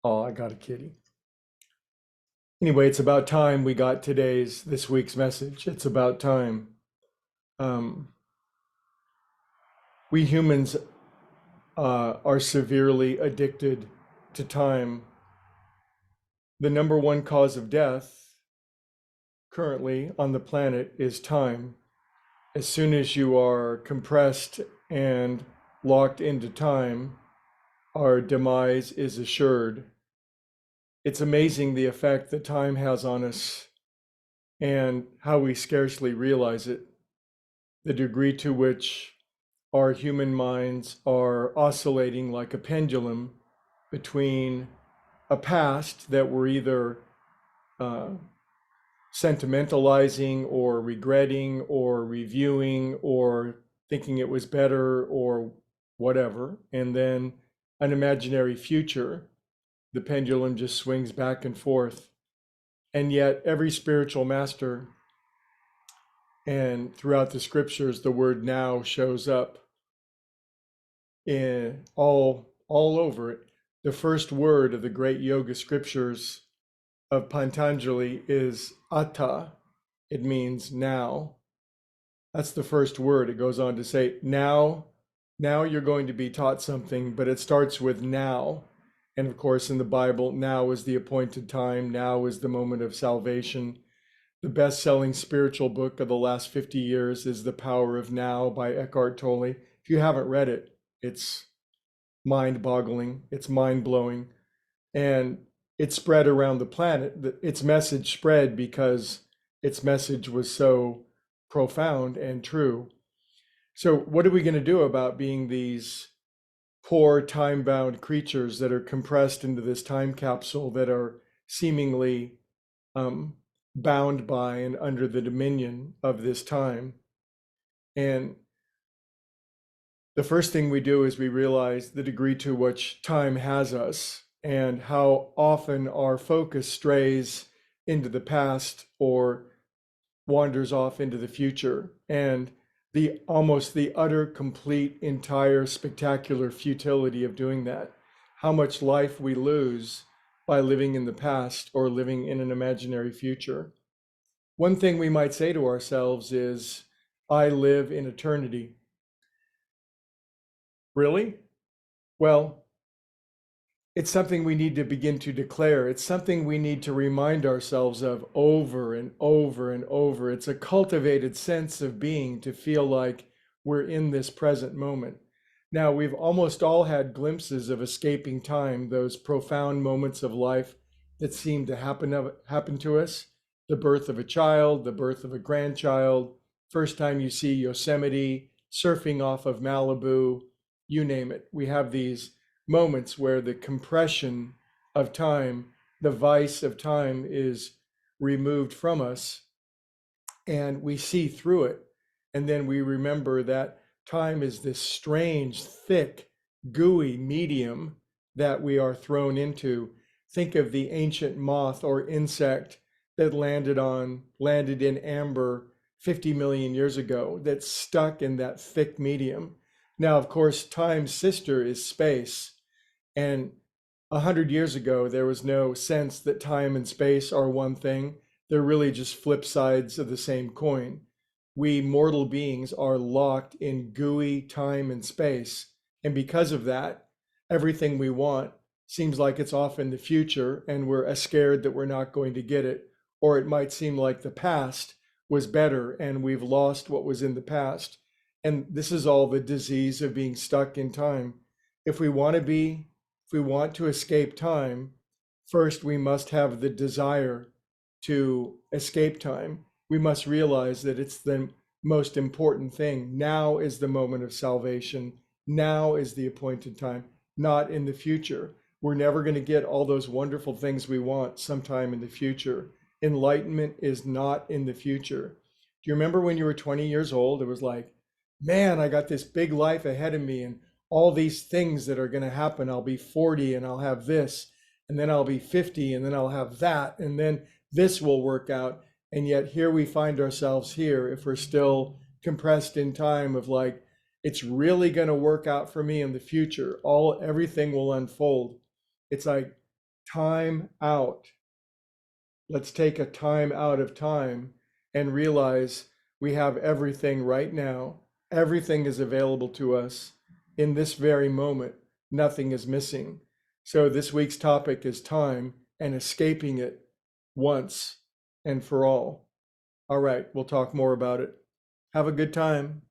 Oh, I got a kitty. Anyway, it's about time we got this week's message. It's about time. Um, we humans are severely addicted to time. The number one cause of death currently on the planet is time. As soon as you are compressed and locked into time, our demise is assured. It's amazing the effect that time has on us and how we scarcely realize it. The degree to which our human minds are oscillating like a pendulum between a past that we're either uh, sentimentalizing or regretting or reviewing or thinking it was better or whatever, and then an imaginary future. The pendulum just swings back and forth. And yet, every spiritual master and throughout the scriptures, the word now shows up in all over it. The first word of the great yoga scriptures of Pantanjali is atta. It means now. That's the first word. It goes on to say, now you're going to be taught something, but it starts with now. And of course, in the Bible, now is the appointed time. Now is the moment of salvation. The best-selling spiritual book of the last 50 years is The Power of Now by Eckhart Tolle. If you haven't read it, it's mind-boggling. It's mind-blowing. And it spread around the planet. Its message spread because its message was so profound and true. So what are we going to do about being these poor time-bound creatures that are compressed into this time capsule that are seemingly bound by and under the dominion of this time? And the first thing we do is we realize the degree to which time has us and how often our focus strays into the past or wanders off into the future. And the almost the utter, complete, entire, spectacular futility of doing that. How much life we lose by living in the past or living in an imaginary future. One thing we might say to ourselves is, I live in eternity. Really? Well, it's something we need to begin to declare. It's something we need to remind ourselves of over and over and over. It's a cultivated sense of being to feel like we're in this present moment. Now, we've almost all had glimpses of escaping time, those profound moments of life that seem to happen to us. The birth of a child, the birth of a grandchild, first time you see Yosemite, surfing off of Malibu, you name it. We have these moments where the compression of time, the vice of time is removed from us and we see through it. And then we remember that time is this strange, thick, gooey medium that we are thrown into. Think of the ancient moth or insect that landed in amber 50 million years ago, that's stuck in that thick medium. Now, of course, time's sister is space. And 100 years ago, there was no sense that time and space are one thing. They're really just flip sides of the same coin. We mortal beings are locked in gooey time and space. And because of that, everything we want seems like it's off in the future and we're scared that we're not going to get it. Or it might seem like the past was better and we've lost what was in the past. And this is all the disease of being stuck in time. If we want to escape time, first we must have the desire to escape time. We must realize that it's the most important thing. Now is the moment of salvation. Now is the appointed time, not in the future. We're never going to get all those wonderful things we want sometime in the future. Enlightenment is not in the future. Do you remember when you were 20 years old? It was like, man, I got this big life ahead of me and all these things that are going to happen. I'll be 40 and I'll have this, and then I'll be 50 and then I'll have that, and then this will work out. And yet here we find ourselves here, if we're still compressed in time, of like, it's really going to work out for me in the future. Everything will unfold. It's like Time out. Let's take a time out of time and realize we have everything right now. Everything is available to us in this very moment. Nothing is missing. So this week's topic is time and escaping it once and for all. All right, we'll talk more about it. Have a good time.